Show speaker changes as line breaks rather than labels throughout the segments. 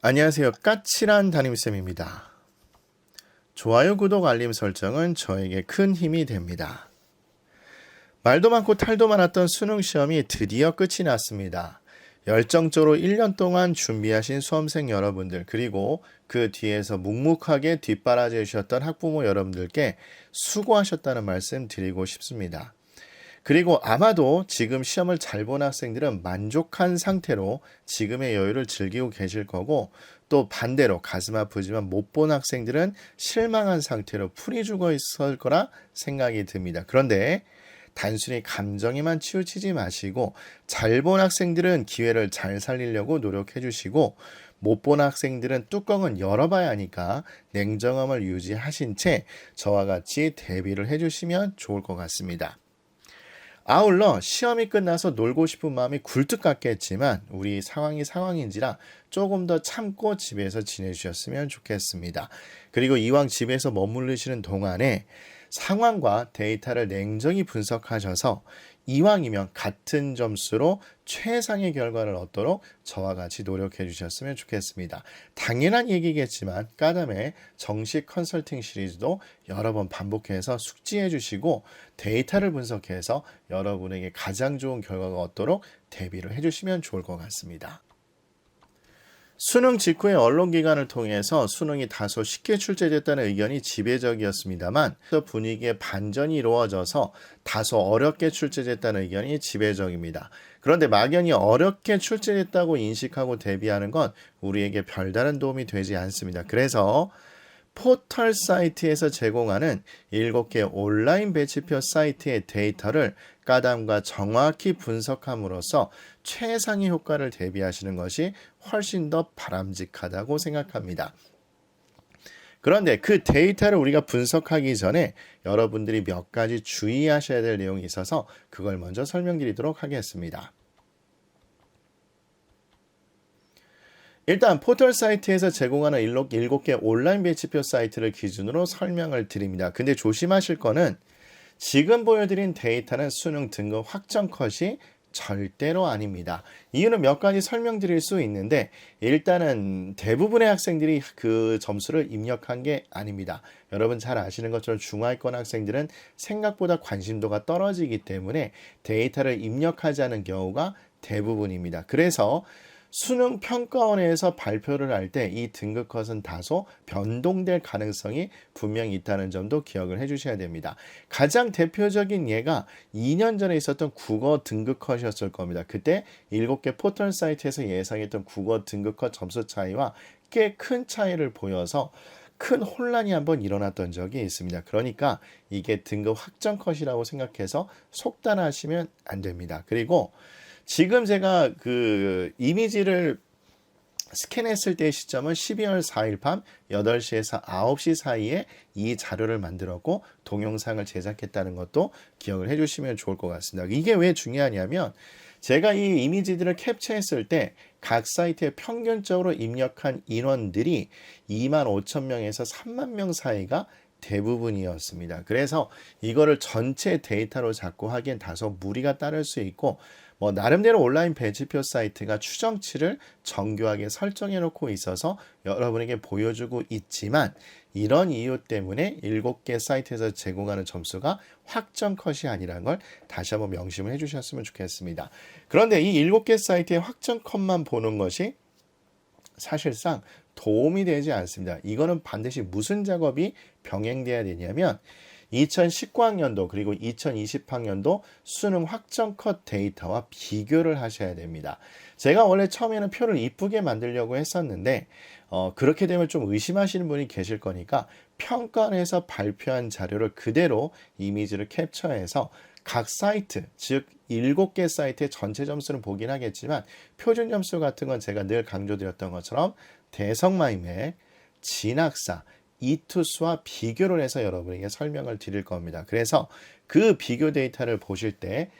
안녕하세요. 까칠한 담임쌤입니다. 좋아요, 구독, 알림 설정은 저에게 큰 힘이 됩니다. 말도 많고 탈도 많았던 수능 시험이 드디어 끝이 났습니다. 열정적으로 1년 동안 준비하신 수험생 여러분들, 그리고 그 뒤에서 묵묵하게 뒷바라지 해주셨던 학부모 여러분들께 수고하셨다는 말씀 드리고 싶습니다. 그리고 아마도 지금 시험을 잘 본 학생들은 만족한 상태로 지금의 여유를 즐기고 계실 거고, 또 반대로 가슴 아프지만 못 본 학생들은 실망한 상태로 풀이 죽어 있을 거라 생각이 듭니다. 그런데 단순히 감정에만 치우치지 마시고, 잘 본 학생들은 기회를 잘 살리려고 노력해 주시고, 못 본 학생들은 뚜껑은 열어봐야 하니까 냉정함을 유지하신 채 저와 같이 대비를 해주시면 좋을 것 같습니다. 아울러 시험이 끝나서 놀고 싶은 마음이 굴뚝 같겠지만 우리 상황이 상황인지라 조금 더 참고 집에서 지내주셨으면 좋겠습니다. 그리고 이왕 집에서 머무르시는 동안에 상황과 데이터를 냉정히 분석하셔서 이왕이면 같은 점수로 최상의 결과를 얻도록 저와 같이 노력해 주셨으면 좋겠습니다. 당연한 얘기겠지만 까담의 정식 컨설팅 시리즈도 여러 번 반복해서 숙지해 주시고 데이터를 분석해서 여러분에게 가장 좋은 결과가 얻도록 대비를 해주시면 좋을 것 같습니다. 수능 직후의 언론기관을 통해서 수능이 다소 쉽게 출제됐다는 의견이 지배적이었습니다만 분위기의 반전이 이루어져서 다소 어렵게 출제됐다는 의견이 지배적입니다. 그런데 막연히 어렵게 출제됐다고 인식하고 대비하는 건 우리에게 별다른 도움이 되지 않습니다. 그래서 포털 사이트에서 제공하는 7개 온라인 배치표 사이트의 데이터를 까담과 정확히 분석함으로써 최상의 효과를 대비하시는 것이 훨씬 더 바람직하다고 생각합니다. 그런데 그 데이터를 우리가 분석하기 전에 여러분들이 몇 가지 주의하셔야 될 내용이 있어서 그걸 먼저 설명드리도록 하겠습니다. 일단 포털 사이트에서 제공하는 7개 온라인 배치표 사이트를 기준으로 설명을 드립니다. 근데 조심하실 거는 지금 보여드린 데이터는 수능 등급 확정 컷이 절대로 아닙니다. 이유는 몇 가지 설명드릴 수 있는데 일단은 대부분의 학생들이 그 점수를 입력한 게 아닙니다. 여러분 잘 아시는 것처럼 중하위권 학생들은 생각보다 관심도가 떨어지기 때문에 데이터를 입력하지 않은 경우가 대부분입니다. 그래서 수능 평가원에서 발표를 할 때 이 등급 컷은 다소 변동될 가능성이 분명히 있다는 점도 기억을 해주셔야 됩니다. 가장 대표적인 예가 2년 전에 있었던 국어 등급 컷이었을 겁니다. 그때 7개 포털 사이트에서 예상했던 국어 등급 컷 점수 차이와 꽤 큰 차이를 보여서 큰 혼란이 한번 일어났던 적이 있습니다. 그러니까 이게 등급 확정 컷이라고 생각해서 속단하시면 안 됩니다. 그리고 지금 제가 그 이미지를 스캔했을 때의 시점은 12월 4일 밤 8시에서 9시 사이에 이 자료를 만들었고 동영상을 제작했다는 것도 기억을 해주시면 좋을 것 같습니다. 이게 왜 중요하냐면 제가 이 이미지들을 캡처했을 때 각 사이트에 평균적으로 입력한 인원들이 25,000명에서 30,000명 사이가 대부분이었습니다. 그래서 이거를 전체 데이터로 잡고 하기엔 다소 무리가 따를 수 있고 나름대로 온라인 배치표 사이트가 추정치를 정교하게 설정해 놓고 있어서 여러분에게 보여주고 있지만 이런 이유 때문에 7개 사이트에서 제공하는 점수가 확정 컷이 아니라는 걸 다시 한번 명심을 해주셨으면 좋겠습니다. 그런데 이 7개 사이트의 확정 컷만 보는 것이 사실상 도움이 되지 않습니다. 이거는 반드시 무슨 작업이 병행돼야 되냐면 2019학년도 그리고 2020학년도 수능 확정 컷 데이터와 비교를 하셔야 됩니다. 제가 원래 처음에는 표를 이쁘게 만들려고 했었는데 그렇게 되면 좀 의심하시는 분이 계실 거니까 평가원에서 발표한 자료를 그대로 이미지를 캡처해서 각 사이트, 즉 7개 사이트의 전체 점수는 보긴 하겠지만 표준 점수 같은 건 제가 늘 강조드렸던 것처럼 대성마이맥, 진학사, 이투스와 비교를 해서 여러분에게 설명을 드릴 겁니다. 그래서 그 비교 데이터를 보실 때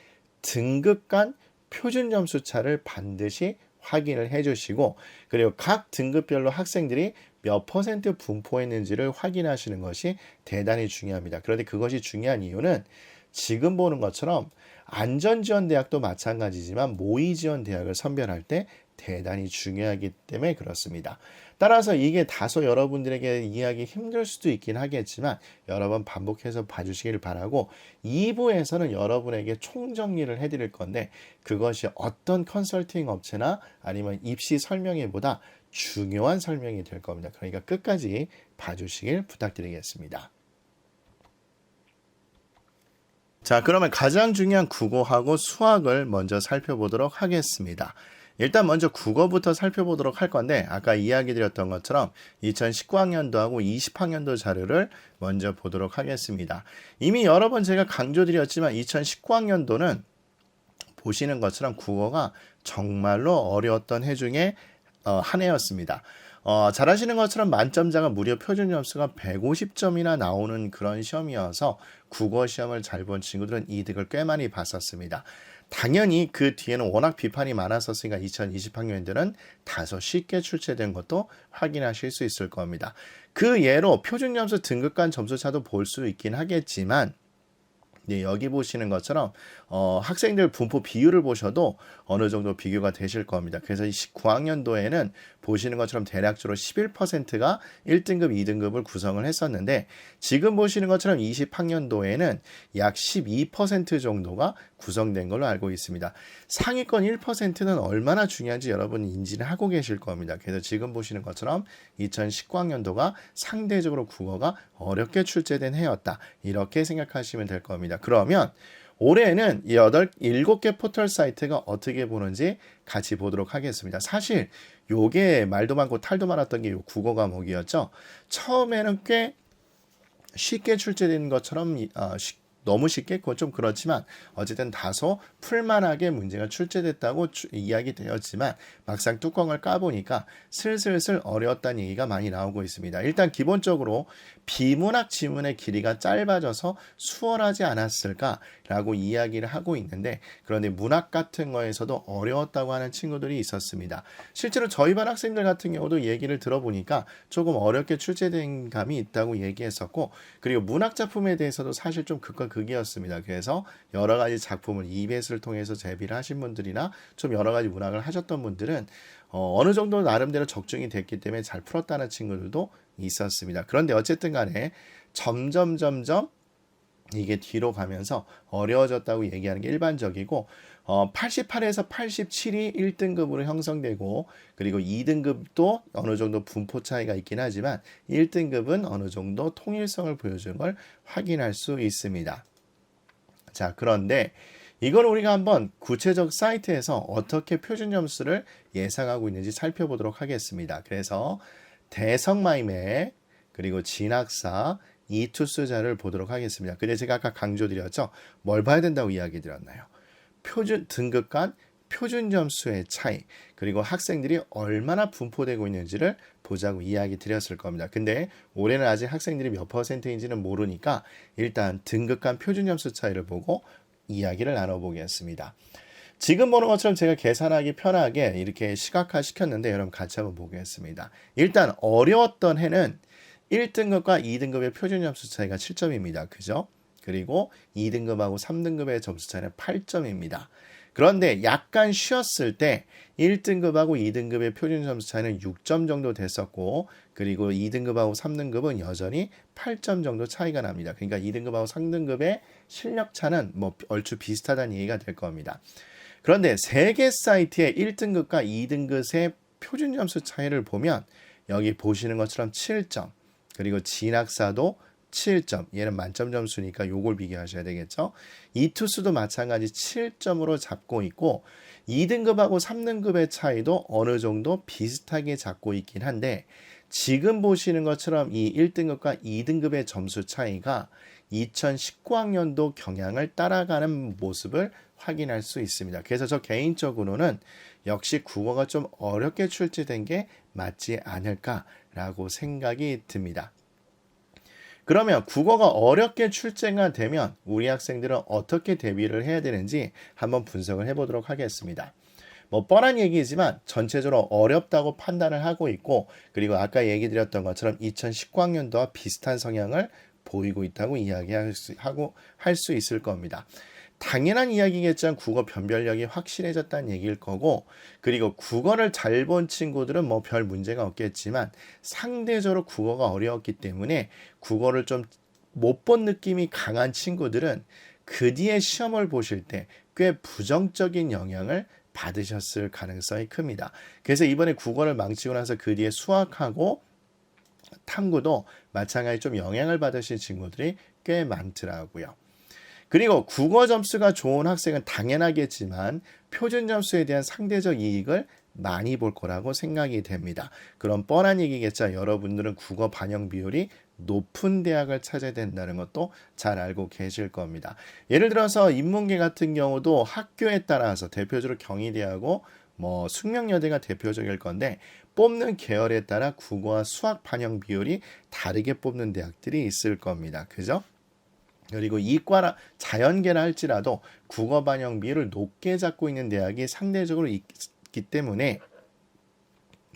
등급 간 표준 점수 차를 반드시 확인을 해주시고 그리고 각 등급별로 학생들이 몇 % 분포했는지를 확인하시는 것이 대단히 중요합니다. 그런데 그것이 중요한 이유는 지금 보는 것처럼 안전지원대학도 마찬가지지만 모의지원대학을 선별할 때 대단히 중요하기 때문에 그렇습니다. 따라서 이게 다소 여러분들에게 이해하기 힘들 수도 있긴 하겠지만 여러 번 반복해서 봐주시길 바라고 2부에서는 여러분에게 총정리를 해드릴 건데 그것이 어떤 컨설팅 업체나 아니면 입시 설명회보다 중요한 설명이 될 겁니다. 그러니까 끝까지 봐주시길 부탁드리겠습니다. 자, 그러면 가장 중요한 국어하고 수학을 먼저 살펴보도록 하겠습니다. 일단 먼저 국어부터 살펴보도록 할 건데 아까 이야기 드렸던 것처럼 2019학년도하고 20학년도 자료를 먼저 보도록 하겠습니다. 이미 여러 번 제가 강조드렸지만 2019학년도는 보시는 것처럼 국어가 정말로 어려웠던 해 중에 한 해였습니다. 잘 아시는 것처럼 만점자가 무려 표준 점수가 150점이나 나오는 그런 시험이어서 국어 시험을 잘 본 친구들은 이득을 꽤 많이 봤었습니다. 당연히 그 뒤에는 워낙 비판이 많았었으니까 2020학년들은 다소 쉽게 출제된 것도 확인하실 수 있을 겁니다. 그 예로 표준 점수 등급간 점수차도 볼 수 있긴 하겠지만 네, 여기 보시는 것처럼 학생들 분포 비율을 보셔도 어느 정도 비교가 되실 겁니다. 그래서 19학년도에는 보시는 것처럼 대략적으로 11%가 1등급, 2등급을 구성을 했었는데 지금 보시는 것처럼 20학년도에는 약 12% 정도가 구성된 걸로 알고 있습니다. 상위권 1%는 얼마나 중요한지 여러분이 인지를 하고 계실 겁니다. 그래서 지금 보시는 것처럼 2019학년도가 상대적으로 국어가 어렵게 출제된 해였다. 이렇게 생각하시면 될 겁니다. 그러면 올해는 7개 포털 사이트가 어떻게 보는지 같이 보도록 하겠습니다. 사실 요게 말도 많고 탈도 많았던 게 요 국어 과목이었죠. 처음에는 꽤 쉽게 출제된 것처럼 너무 쉽게 그건 좀 그렇지만 어쨌든 다소 풀만하게 문제가 출제됐다고 이야기되었지만 막상 뚜껑을 까보니까 슬슬 어려웠다는 얘기가 많이 나오고 있습니다. 일단 기본적으로 비문학 지문의 길이가 짧아져서 수월하지 않았을까라고 이야기를 하고 있는데 그런데 문학 같은 거에서도 어려웠다고 하는 친구들이 있었습니다. 실제로 저희 반 학생들 같은 경우도 얘기를 들어보니까 조금 어렵게 출제된 감이 있다고 얘기했었고 그리고 문학 작품에 대해서도 사실 좀 극과 극이었습니다. 그래서 여러 가지 작품을 EBS를 통해서 재비를 하신 분들이나 좀 여러 가지 문학을 하셨던 분들은 어느 정도 나름대로 적중이 됐기 때문에 잘 풀었다는 친구들도 있었습니다. 그런데 어쨌든 간에 점점 이게 뒤로 가면서 어려워졌다고 얘기하는 게 일반적이고 88에서 87이 1등급으로 형성되고 그리고 2등급도 어느 정도 분포 차이가 있긴 하지만 1등급은 어느 정도 통일성을 보여주는 걸 확인할 수 있습니다. 자, 그런데 이걸 우리가 한번 구체적 사이트에서 어떻게 표준 점수를 예상하고 있는지 살펴보도록 하겠습니다. 그래서 대성마이매 그리고 진학사 이투스자를 보도록 하겠습니다. 근데 제가 아까 강조드렸죠. 뭘 봐야 된다고 이야기 드렸나요? 표준 등급 간 표준 점수의 차이 그리고 학생들이 얼마나 분포되고 있는지를 보자고 이야기 드렸을 겁니다. 근데 올해는 아직 학생들이 몇 %인지는 모르니까 일단 등급 간 표준 점수 차이를 보고 이야기를 나눠보겠습니다. 지금 보는 것처럼 제가 계산하기 편하게 이렇게 시각화 시켰는데 여러분 같이 한번 보겠습니다. 일단 어려웠던 해는 1등급과 2등급의 표준 점수 차이가 7점입니다. 그죠? 그리고 2등급하고 3등급의 점수 차이는 8점입니다. 그런데 약간 쉬었을 때 1등급하고 2등급의 표준 점수 차이는 6점 정도 됐었고 그리고 2등급하고 3등급은 여전히 8점 정도 차이가 납니다. 그러니까 2등급하고 3등급의 실력 차는 뭐 얼추 비슷하다는 얘기가 될 겁니다. 그런데 3개 사이트의 1등급과 2등급의 표준 점수 차이를 보면 여기 보시는 것처럼 7점 그리고 진학사도 7점. 얘는 만점 점수니까 요걸 비교하셔야 되겠죠. 이투스도 마찬가지 7점으로 잡고 있고 2등급하고 3등급의 차이도 어느 정도 비슷하게 잡고 있긴 한데 지금 보시는 것처럼 이 1등급과 2등급의 점수 차이가 2019학년도 경향을 따라가는 모습을 확인할 수 있습니다. 그래서 저 개인적으로는 역시 국어가 좀 어렵게 출제된 게 맞지 않을까라고 생각이 듭니다. 그러면 국어가 어렵게 출제가 되면 우리 학생들은 어떻게 대비를 해야 되는지 한번 분석을 해보도록 하겠습니다. 뭐 뻔한 얘기지만 전체적으로 어렵다고 판단을 하고 있고 그리고 아까 얘기 드렸던 것처럼 2019학년도와 비슷한 성향을 보이고 있다고 이야기할 수 있을 겁니다. 당연한 이야기겠지만 국어 변별력이 확실해졌다는 얘기일 거고, 그리고 국어를 잘 본 친구들은 뭐 별 문제가 없겠지만 상대적으로 국어가 어려웠기 때문에 국어를 좀 못 본 느낌이 강한 친구들은 그 뒤에 시험을 보실 때 꽤 부정적인 영향을 받으셨을 가능성이 큽니다. 그래서 이번에 국어를 망치고 나서 그 뒤에 수학하고 탐구도 마찬가지 좀 영향을 받으신 친구들이 꽤 많더라고요. 그리고 국어 점수가 좋은 학생은 당연하겠지만 표준 점수에 대한 상대적 이익을 많이 볼 거라고 생각이 됩니다. 그럼 뻔한 얘기겠죠. 여러분들은 국어 반영 비율이 높은 대학을 찾아야 된다는 것도 잘 알고 계실 겁니다. 예를 들어서 인문계 같은 경우도 학교에 따라서 대표적으로 경희대하고 뭐 숙명여대가 대표적일 건데 뽑는 계열에 따라 국어와 수학 반영 비율이 다르게 뽑는 대학들이 있을 겁니다. 그죠? 그리고 이과라 자연계라 할지라도 국어 반영 비율을 높게 잡고 있는 대학이 상대적으로 있기 때문에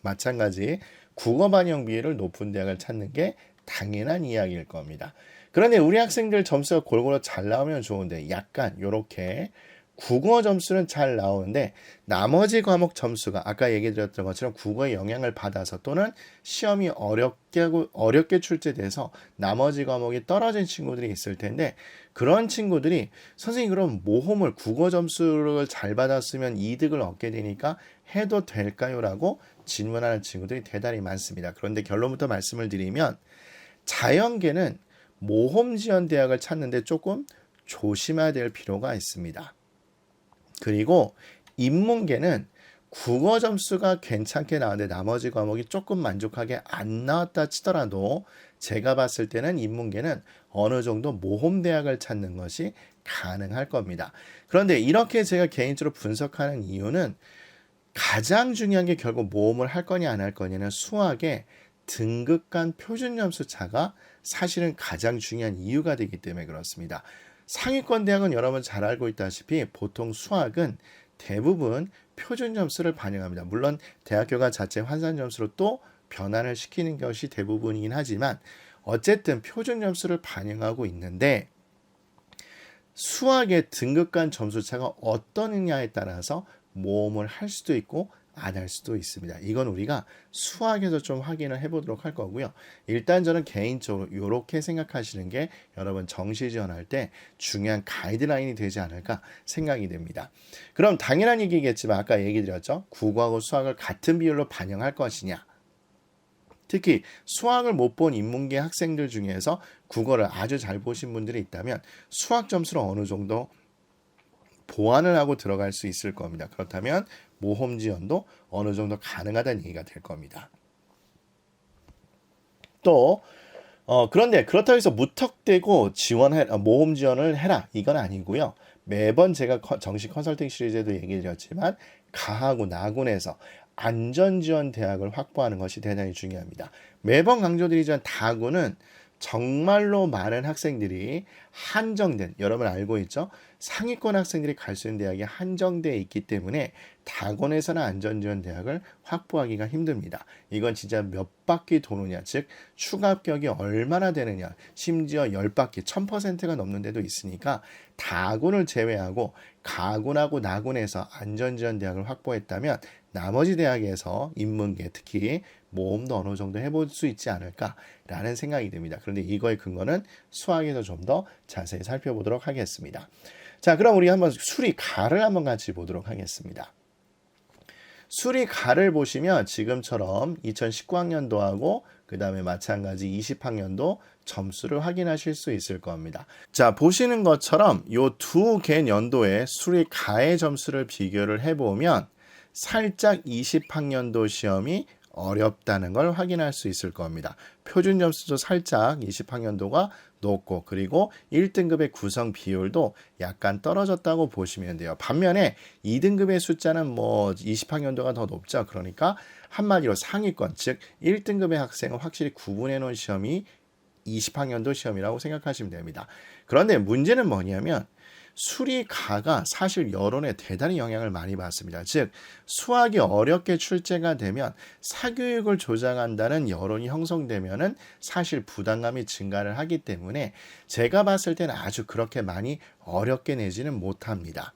마찬가지 국어 반영 비율을 높은 대학을 찾는 게 당연한 이야기일 겁니다. 그런데 우리 학생들 점수가 골고루 잘 나오면 좋은데 약간 요렇게 국어 점수는 잘 나오는데 나머지 과목 점수가 아까 얘기 드렸던 것처럼 국어에 영향을 받아서 또는 시험이 어렵게 출제돼서 나머지 과목이 떨어진 친구들이 있을 텐데 그런 친구들이 선생님 그럼 모험을 국어 점수를 잘 받았으면 이득을 얻게 되니까 해도 될까요? 라고 질문하는 친구들이 대단히 많습니다. 그런데 결론부터 말씀을 드리면 자연계는 모험 지원 대학을 찾는데 조금 조심해야 될 필요가 있습니다. 그리고 인문계는 국어 점수가 괜찮게 나왔는데 나머지 과목이 조금 만족하게 안 나왔다 치더라도 제가 봤을 때는 인문계는 어느 정도 모험대학을 찾는 것이 가능할 겁니다. 그런데 이렇게 제가 개인적으로 분석하는 이유는 가장 중요한 게 결국 모험을 할 거냐 안 할 거냐는 수학의 등급 간 표준 점수 차가 사실은 가장 중요한 이유가 되기 때문에 그렇습니다. 상위권 대학은 여러분 잘 알고 있다시피 보통 수학은 대부분 표준 점수를 반영합니다. 물론 대학교가 자체 환산 점수로 또 변환을 시키는 것이 대부분이긴 하지만 어쨌든 표준 점수를 반영하고 있는데 수학의 등급 간 점수 차가 어떠느냐에 따라서 모험을 할 수도 있고 안 할 수도 있습니다. 이건 우리가 수학에서 좀 확인을 해보도록 할 거고요. 일단 저는 개인적으로 이렇게 생각하시는 게 여러분 정시 지원할 때 중요한 가이드라인이 되지 않을까 생각이 됩니다. 그럼 당연한 얘기겠지만 아까 얘기 드렸죠. 국어하고 수학을 같은 비율로 반영할 것이냐. 특히 수학을 못 본 인문계 학생들 중에서 국어를 아주 잘 보신 분들이 있다면 수학 점수를 어느 정도 보완을 하고 들어갈 수 있을 겁니다. 그렇다면 모험 지원도 어느 정도 가능하다는 얘기가 될 겁니다. 또 그런데 그렇다고 해서 무턱대고 모험 지원을 해라 이건 아니고요. 매번 제가 정시 컨설팅 시리즈에도 얘기 드렸지만 가하고 나군에서 안전지원 대학을 확보하는 것이 대단히 중요합니다. 매번 강조드리지만 다군은 정말로 많은 학생들이 한정된, 여러분 알고 있죠? 상위권 학생들이 갈 수 있는 대학이 한정되어 있기 때문에 다곤에서는 안전지원 대학을 확보하기가 힘듭니다. 이건 진짜 몇 바퀴 도느냐, 즉 추가 합격이 얼마나 되느냐, 심지어 10바퀴, 1000%가 넘는 데도 있으니까 다곤을 제외하고 가곤하고 나곤에서 안전지원 대학을 확보했다면 나머지 대학에서 인문계 특히 모험도 어느 정도 해볼 수 있지 않을까라는 생각이 듭니다. 그런데 이거의 근거는 수학에서 좀 더 자세히 살펴보도록 하겠습니다. 자, 그럼 우리 한번 수리가를 한번 같이 보도록 하겠습니다. 수리가를 보시면 지금처럼 2019학년도하고 그 다음에 마찬가지 20학년도 점수를 확인하실 수 있을 겁니다. 자, 보시는 것처럼 이 두 개 연도의 수리가의 점수를 비교를 해보면 살짝 20학년도 시험이 어렵다는 걸 확인할 수 있을 겁니다. 표준 점수도 살짝 20학년도가 높고 그리고 1등급의 구성 비율도 약간 떨어졌다고 보시면 돼요. 반면에 2등급의 숫자는 뭐 20학년도가 더 높죠. 그러니까 한마디로 상위권, 즉 1등급의 학생은 확실히 구분해 놓은 시험이 20학년도 시험이라고 생각하시면 됩니다. 그런데 문제는 뭐냐면 수리 가가 사실 여론에 대단히 영향을 많이 받습니다. 즉 수학이 어렵게 출제가 되면 사교육을 조장한다는 여론이 형성되면은 사실 부담감이 증가를 하기 때문에 제가 봤을 때는 아주 그렇게 많이 어렵게 내지는 못합니다.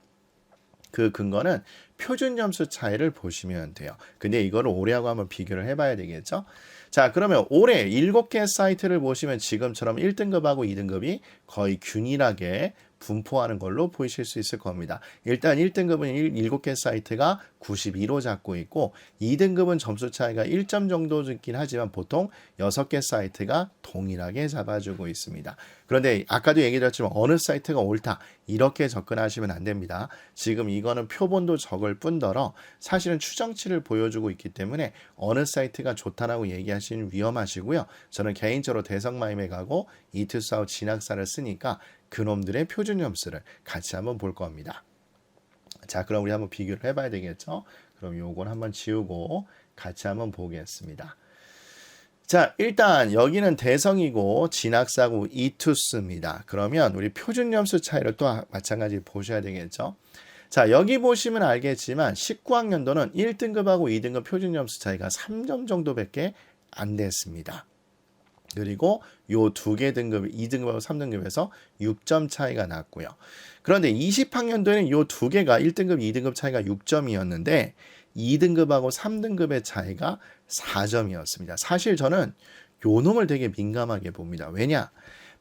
그 근거는 표준 점수 차이를 보시면 돼요. 근데 이거를 올해하고 한번 비교를 해봐야 되겠죠? 자, 그러면 올해 7개 사이트를 보시면 지금처럼 1등급하고 2등급이 거의 균일하게 분포하는 걸로 보이실 수 있을 겁니다. 일단 1등급은 7개 사이트가 92로 잡고 있고 2등급은 점수 차이가 1점 정도 있긴 하지만 보통 6개 사이트가 동일하게 잡아주고 있습니다. 그런데 아까도 얘기 드렸지만 어느 사이트가 옳다 이렇게 접근하시면 안 됩니다. 지금 이거는 표본도 적을 뿐더러 사실은 추정치를 보여주고 있기 때문에 어느 사이트가 좋다라고 얘기하시는 위험하시고요. 저는 개인적으로 대성마임에 가고 이투사우 진학사를 쓰니까 그놈들의 표준 점수를 같이 한번 볼 겁니다. 자, 그럼 우리 한번 비교를 해봐야 되겠죠? 그럼 요건 한번 지우고 같이 한번 보겠습니다. 자, 일단 여기는 대성이고 진학사고 이투스입니다. 그러면 우리 표준 점수 차이를 또 마찬가지로 보셔야 되겠죠? 자, 여기 보시면 알겠지만 19학년도는 1등급하고 2등급 표준 점수 차이가 3점 정도밖에 안 됐습니다. 그리고 요 두 개 등급, 2등급하고 3등급에서 6점 차이가 났고요. 그런데 20학년도에는 요 두 개가 1등급, 2등급 차이가 6점이었는데 2등급하고 3등급의 차이가 4점이었습니다. 사실 저는 요 놈을 되게 민감하게 봅니다. 왜냐?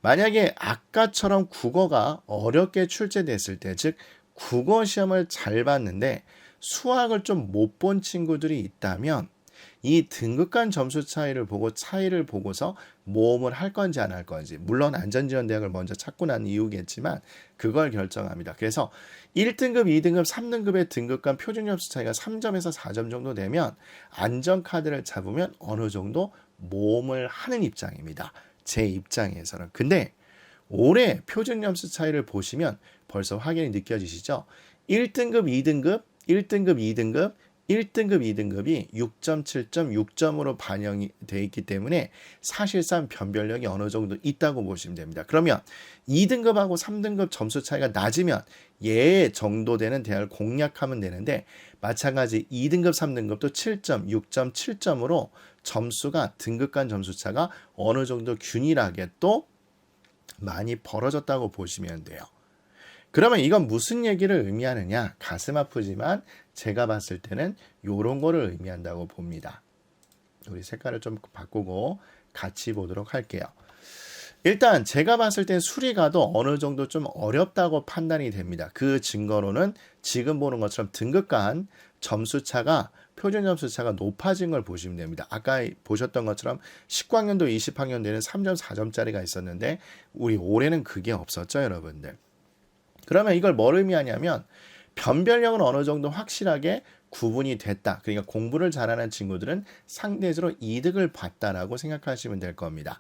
만약에 아까처럼 국어가 어렵게 출제됐을 때, 즉 국어 시험을 잘 봤는데 수학을 좀 못 본 친구들이 있다면 이 등급 간 점수 차이를 보고서 모험을 할 건지 안 할 건지, 물론 안전지원대학을 먼저 찾고 난 이유겠지만 그걸 결정합니다. 그래서 1등급, 2등급, 3등급의 등급 간 표준 점수 차이가 3점에서 4점 정도 되면 안전카드를 잡으면 어느 정도 모험을 하는 입장입니다. 제 입장에서는. 근데 올해 표준 점수 차이를 보시면 벌써 확연히 느껴지시죠? 1등급, 2등급, 1등급, 2등급, 1등급, 2등급이 6.7점, 6점으로 반영이 되어 있기 때문에 사실상 변별력이 어느 정도 있다고 보시면 됩니다. 그러면 2등급하고 3등급 점수 차이가 낮으면 얘 정도 되는 대학을 공략하면 되는데 마찬가지 2등급, 3등급도 7점, 6.7점으로 점수가 등급 간 점수 차가 어느 정도 균일하게 또 많이 벌어졌다고 보시면 돼요. 그러면 이건 무슨 얘기를 의미하느냐? 가슴 아프지만 제가 봤을 때는 이런 거를 의미한다고 봅니다. 우리 색깔을 좀 바꾸고 같이 보도록 할게요. 일단 제가 봤을 땐 수리가도 어느 정도 좀 어렵다고 판단이 됩니다. 그 증거로는 지금 보는 것처럼 등급 간 점수차가 표준 점수차가 높아진 걸 보시면 됩니다. 아까 보셨던 것처럼 19학년도, 20학년도에는 3점, 4점짜리가 있었는데 우리 올해는 그게 없었죠, 여러분들. 그러면 이걸 뭘 의미하냐면 변별력은 어느 정도 확실하게 구분이 됐다. 그러니까 공부를 잘하는 친구들은 상대적으로 이득을 봤다라고 생각하시면 될 겁니다.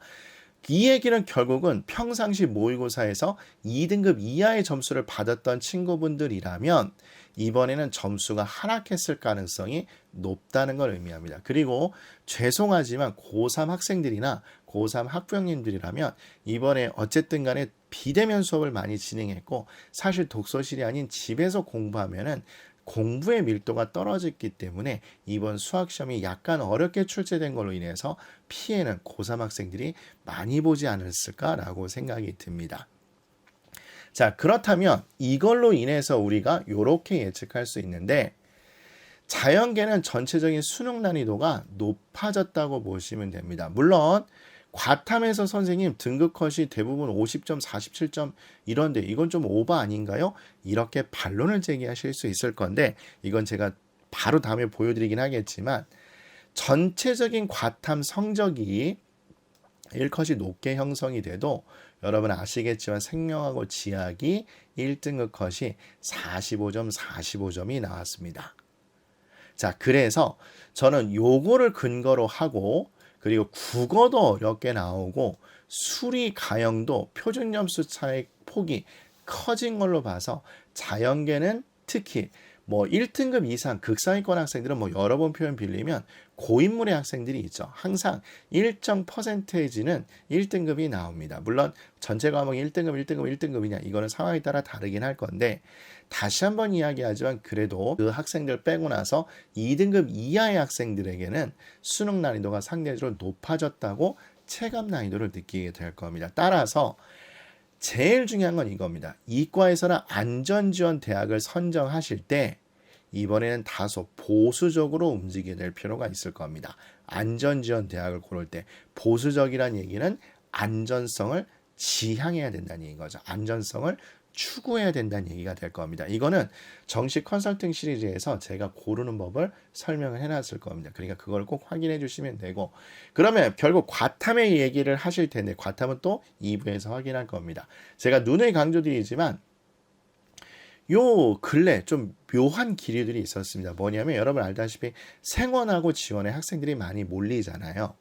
이 얘기는 결국은 평상시 모의고사에서 2등급 이하의 점수를 받았던 친구분들이라면 이번에는 점수가 하락했을 가능성이 높다는 걸 의미합니다. 그리고 죄송하지만 고3 학생들이나 고3 학부형님들이라면 이번에 어쨌든 간에 비대면 수업을 많이 진행했고 사실 독서실이 아닌 집에서 공부하면은 공부의 밀도가 떨어졌기 때문에 이번 수학시험이 약간 어렵게 출제된 걸로 인해서 피해는 고3 학생들이 많이 보지 않았을까라고 생각이 듭니다. 자, 그렇다면 이걸로 인해서 우리가 이렇게 예측할 수 있는데 자연계는 전체적인 수능 난이도가 높아졌다고 보시면 됩니다. 물론 과탐에서 선생님 등급 컷이 대부분 50점, 47점 이런데 이건 좀 오버 아닌가요? 이렇게 반론을 제기하실 수 있을 건데 이건 제가 바로 다음에 보여드리긴 하겠지만 전체적인 과탐 성적이 1컷이 높게 형성이 돼도 여러분 아시겠지만 생명하고 지학이 1등급 컷이 45점, 45점이 나왔습니다. 자, 그래서 저는 요거를 근거로 하고 그리고 국어도 어렵게 나오고 수리 가형도 표준 점수 차의 폭이 커진 걸로 봐서 자연계는 특히 뭐 1등급 이상 극상위권 학생들은 뭐 여러 번 표현 빌리면 고인물의 학생들이 있죠. 항상 일정 퍼센테이지는 1등급이 나옵니다. 물론 전체 과목이 1등급, 1등급, 1등급이냐 이거는 상황에 따라 다르긴 할 건데 다시 한번 이야기하지만 그래도 그 학생들 빼고 나서 2등급 이하의 학생들에게는 수능 난이도가 상대적으로 높아졌다고 체감 난이도를 느끼게 될 겁니다. 따라서 제일 중요한 건 이겁니다. 이과에서는 안전지원 대학을 선정하실 때 이번에는 다소 보수적으로 움직여야 될 필요가 있을 겁니다. 안전지원 대학을 고를 때 보수적이란 얘기는 안전성을 지향해야 된다는 얘기인 거죠. 안전성을 추구해야 된다는 얘기가 될 겁니다. 이거는 정식 컨설팅 시리즈에서 제가 고르는 법을 설명을 해놨을 겁니다. 그러니까 그걸 꼭 확인해 주시면 되고 그러면 결국 과탐의 얘기를 하실 텐데 과탐은 또 2부에서 확인할 겁니다. 제가 누누이 강조드리지만 요 근래 좀 묘한 기류들이 있었습니다. 뭐냐면 여러분 알다시피 생원하고 지원에 학생들이 많이 몰리잖아요.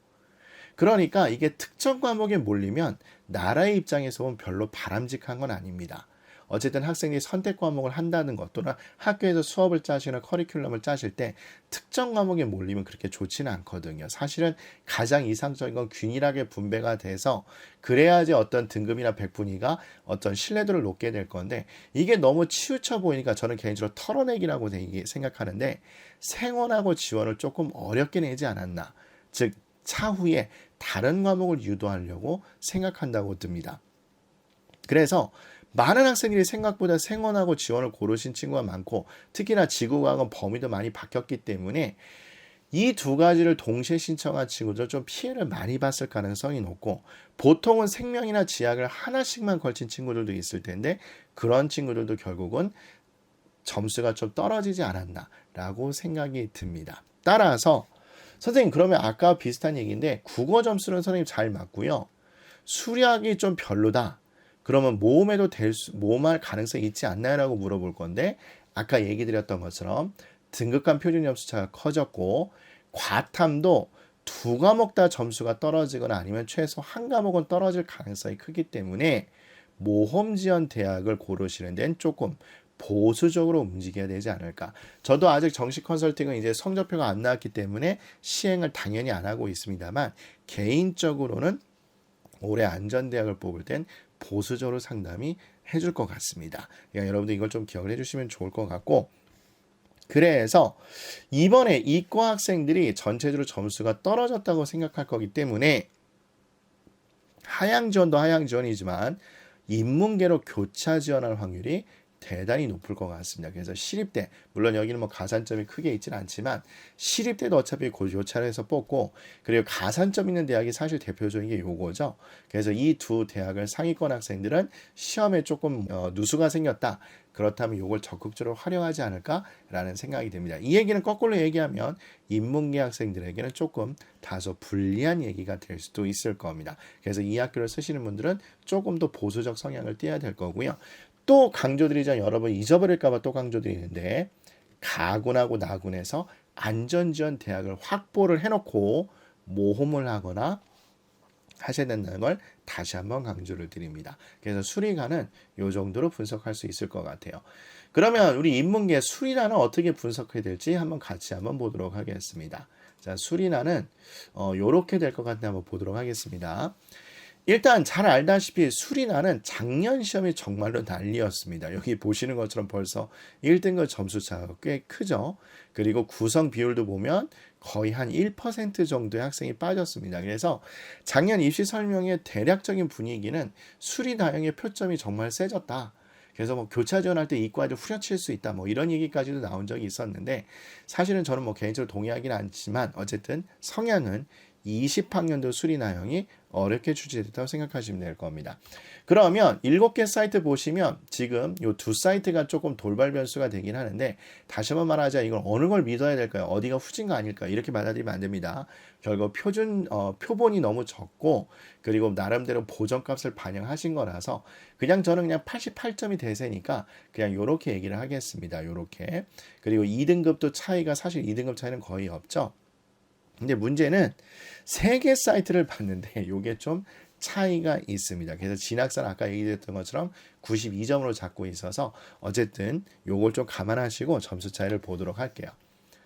그러니까 이게 특정 과목에 몰리면 나라의 입장에서 보면 별로 바람직한 건 아닙니다. 어쨌든 학생이 선택 과목을 한다는 것 또는 학교에서 수업을 짜시거나 커리큘럼을 짜실 때 특정 과목에 몰리면 그렇게 좋지는 않거든요. 사실은 가장 이상적인 건 균일하게 분배가 돼서 그래야지 어떤 등급이나 백분위가 어떤 신뢰도를 놓게 될 건데 이게 너무 치우쳐 보이니까 저는 개인적으로 털어내기라고 생각하는데 생원하고 지원을 조금 어렵게 내지 않았나. 즉 차후에 다른 과목을 유도하려고 생각한다고 듭니다. 그래서 많은 학생들이 생각보다 생원하고 지원을 고르신 친구가 많고 특히나 지구과학은 범위도 많이 바뀌었기 때문에 이 두 가지를 동시에 신청한 친구들 좀 피해를 많이 봤을 가능성이 높고 보통은 생명이나 지학을 하나씩만 걸친 친구들도 있을 텐데 그런 친구들도 결국은 점수가 좀 떨어지지 않았나라고 생각이 듭니다. 따라서 선생님 그러면 아까 비슷한 얘기인데 국어 점수는 선생님 잘 맞고요. 수리학이 좀 별로다. 그러면 모험할 가능성이 있지 않나요? 라고 물어볼 건데 아까 얘기 드렸던 것처럼 등급 간 표준 점수 차가 커졌고 과탐도 두 과목 다 점수가 떨어지거나 아니면 최소 한 과목은 떨어질 가능성이 크기 때문에 모험 지원 대학을 고르시는 데는 조금 보수적으로 움직여야 되지 않을까. 저도 아직 정식 컨설팅은 이제 성적표가 안 나왔기 때문에 시행을 당연히 안 하고 있습니다만 개인적으로는 올해 안전대학을 뽑을 땐 보수적으로 상담이 해줄 것 같습니다. 그러니까 여러분들 이걸 좀 기억을 해주시면 좋을 것 같고 그래서 이번에 이과 학생들이 전체적으로 점수가 떨어졌다고 생각할 거기 때문에 하향 지원도 하향 지원이지만 인문계로 교차 지원할 확률이 대단히 높을 것 같습니다. 그래서 시립대, 물론 여기는 뭐 가산점이 크게 있지는 않지만 시립대도 어차피 교차를 해서 뽑고 그리고 가산점 있는 대학이 사실 대표적인 게 요거죠. 그래서 이 두 대학을 상위권 학생들은 시험에 조금 누수가 생겼다. 그렇다면 요걸 적극적으로 활용하지 않을까라는 생각이 듭니다. 이 얘기는 거꾸로 얘기하면 인문계 학생들에게는 조금 다소 불리한 얘기가 될 수도 있을 겁니다. 그래서 이 학교를 쓰시는 분들은 조금 더 보수적 성향을 띠어야 될 거고요. 또 강조드리자 여러분 잊어버릴까봐 또 강조드리는데 가군하고 나군에서 안전지원 대학을 확보를 해놓고 모험을 하거나 하셔야 된다는 걸 다시 한번 강조를 드립니다. 그래서 수리가는 이 정도로 분석할 수 있을 것 같아요. 그러면 우리 인문계 수리나는 어떻게 분석해야 될지 한번 같이 한번 보도록 하겠습니다. 자, 수리나는 요렇게 될 것 같은데 한번 보도록 하겠습니다. 일단 잘 알다시피 수리나는 작년 시험이 정말로 난리였습니다. 여기 보시는 것처럼 벌써 1등급 점수차가 꽤 크죠. 그리고 구성 비율도 보면 거의 한 1% 정도의 학생이 빠졌습니다. 그래서 작년 입시 설명의 대략적인 분위기는 수리나형의 표점이 정말 세졌다. 그래서 뭐 교차 지원할 때 이과를 후려칠 수 있다. 뭐 이런 얘기까지도 나온 적이 있었는데 사실은 저는 뭐 개인적으로 동의하기는 않지만 어쨌든 성향은 20학년도 수리나형이 어렵게 출제됐다고 생각하시면 될 겁니다. 그러면 7개 사이트 보시면 지금 이 두 사이트가 조금 돌발 변수가 되긴 하는데 다시 한번 말하자 이건 어느 걸 믿어야 될까요? 어디가 후진가 아닐까? 이렇게 받아들이면 안 됩니다. 결국 표본이 너무 적고 그리고 나름대로 보정값을 반영하신 거라서 그냥 저는 그냥 88점이 대세니까 그냥 이렇게 얘기를 하겠습니다. 이렇게. 그리고 2등급도 차이가 사실 2등급 차이는 거의 없죠. 근데 문제는 3개 사이트를 봤는데 이게 좀 차이가 있습니다. 그래서 진학사는 아까 얘기했던 것처럼 92점으로 잡고 있어서 어쨌든 요걸 좀 감안하시고 점수 차이를 보도록 할게요.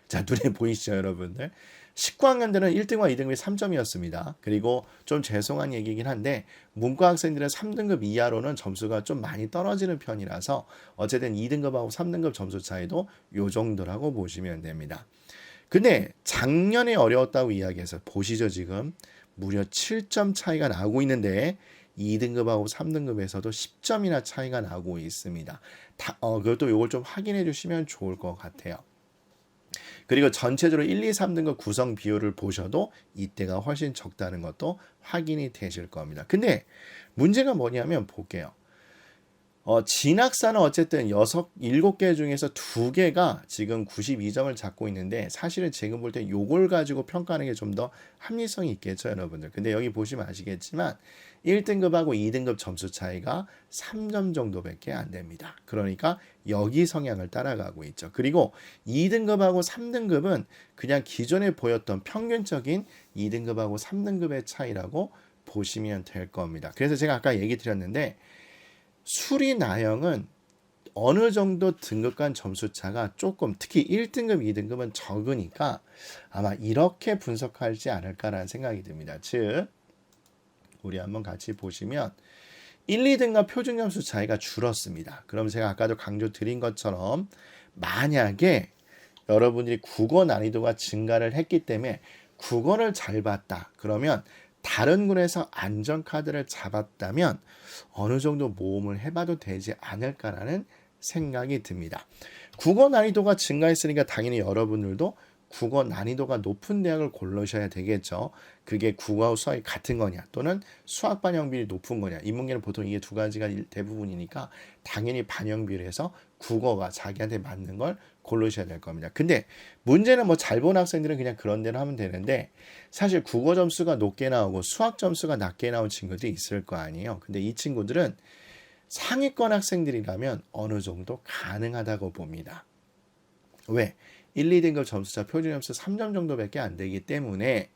자, 눈에 보이시죠, 여러분들? 식과학년들은 1등과 2등급이 3점이었습니다. 그리고 좀 죄송한 얘기긴 한데 문과 학생들은 3등급 이하로는 점수가 좀 많이 떨어지는 편이라서 어쨌든 2등급하고 3등급 점수 차이도 요 정도라고 보시면 됩니다. 근데 작년에 어려웠다고 이야기해서 보시죠, 지금 무려 7점 차이가 나고 있는데 2등급하고 3등급에서도 10점이나 차이가 나고 있습니다. 그것도 요걸 좀 확인해 주시면 좋을 것 같아요. 그리고 전체적으로 1, 2, 3등급 구성 비율을 보셔도 이때가 훨씬 적다는 것도 확인이 되실 겁니다. 근데 문제가 뭐냐면 볼게요. 진학사는 어쨌든 7개 중에서 2개가 지금 92점을 잡고 있는데 사실은 지금 볼 때 요걸 가지고 평가하는 게 좀 더 합리성이 있겠죠, 여러분들. 근데 여기 보시면 아시겠지만 1등급하고 2등급 점수 차이가 3점 정도밖에 안 됩니다. 그러니까 여기 성향을 따라가고 있죠. 그리고 2등급하고 3등급은 그냥 기존에 보였던 평균적인 2등급하고 3등급의 차이라고 보시면 될 겁니다. 그래서 제가 아까 얘기 드렸는데 수리 나형은 어느 정도 등급 간 점수 차가 조금 특히 1등급, 2등급은 적으니까 아마 이렇게 분석하지 않을까라는 생각이 듭니다. 즉 우리 한번 같이 보시면 1, 2등급 표준 점수 차이가 줄었습니다. 그럼 제가 아까도 강조 드린 것처럼 만약에 여러분들이 국어 난이도가 증가를 했기 때문에 국어를 잘 봤다. 그러면 다른 군에서 안전카드를 잡았다면 어느 정도 모험을 해봐도 되지 않을까라는 생각이 듭니다. 국어 난이도가 증가했으니까 당연히 여러분들도 국어 난이도가 높은 대학을 고르셔야 되겠죠. 그게 국어와 수학이 같은 거냐 또는 수학 반영 비율이 높은 거냐. 인문계는 보통 이게 두 가지가 대부분이니까 당연히 반영 비율에서 국어가 자기한테 맞는 걸 고르셔야 될 겁니다. 근데 문제는 뭐 잘 본 학생들은 그냥 그런 대로 하면 되는데 사실 국어 점수가 높게 나오고 수학 점수가 낮게 나온 친구들이 있을 거 아니에요. 근데 이 친구들은 상위권 학생들이라면 어느 정도 가능하다고 봅니다. 왜? 1, 2등급 점수차 표준 점수 3점 정도밖에 안 되기 때문에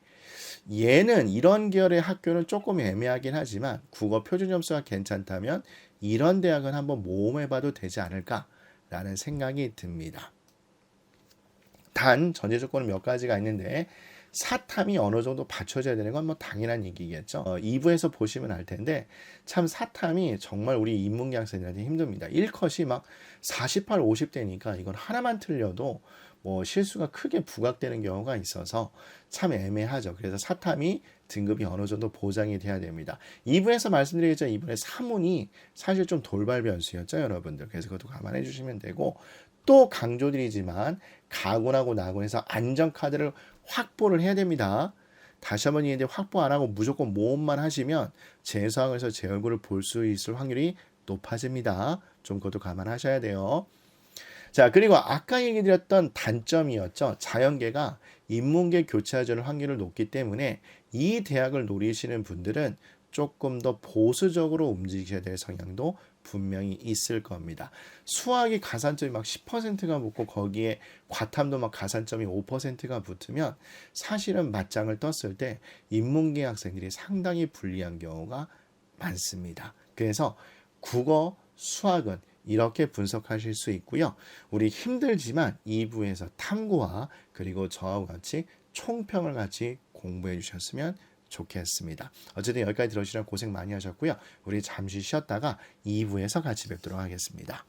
얘는 이런 계열의 학교는 조금 애매하긴 하지만 국어 표준 점수가 괜찮다면 이런 대학은 한번 모험해봐도 되지 않을까라는 생각이 듭니다. 단 전제 조건은 몇 가지가 있는데 사탐이 어느 정도 받쳐줘야 되는 건 뭐 당연한 얘기겠죠. 2부에서 보시면 알 텐데 참 사탐이 정말 우리 인문계 학생들한테 힘듭니다. 1컷이 막 48, 50대니까 이건 하나만 틀려도 뭐 실수가 크게 부각되는 경우가 있어서 참 애매하죠. 그래서 사탐이 등급이 어느 정도 보장이 돼야 됩니다. 2부에서 말씀드리겠죠. 이번에 사문이 사실 좀 돌발 변수였죠, 여러분들. 그래서 그것도 감안해 주시면 되고 또 강조드리지만 가군하고 나군에서 안전카드를 확보를 해야 됩니다. 다시 한번 얘기했는데 확보 안 하고 무조건 모험만 하시면 재수학에서 제 얼굴을 볼 수 있을 확률이 높아집니다. 좀 그것도 감안하셔야 돼요. 자, 그리고 아까 얘기 드렸던 단점이었죠. 자연계가 인문계 교차할 확률이 높기 때문에 이 대학을 노리시는 분들은 조금 더 보수적으로 움직여야 될 성향도 분명히 있을 겁니다. 수학이 가산점이 막 10%가 붙고 거기에 과탐도 막 가산점이 5%가 붙으면 사실은 맞짱을 떴을 때 인문계 학생들이 상당히 불리한 경우가 많습니다. 그래서 국어, 수학은 이렇게 분석하실 수 있고요. 우리 힘들지만 2부에서 탐구와 그리고 저와 같이 총평을 같이 공부해 주셨으면 좋겠습니다. 어쨌든 여기까지 들어주시느라 고생 많이 하셨고요. 우리 잠시 쉬었다가 2부에서 같이 뵙도록 하겠습니다.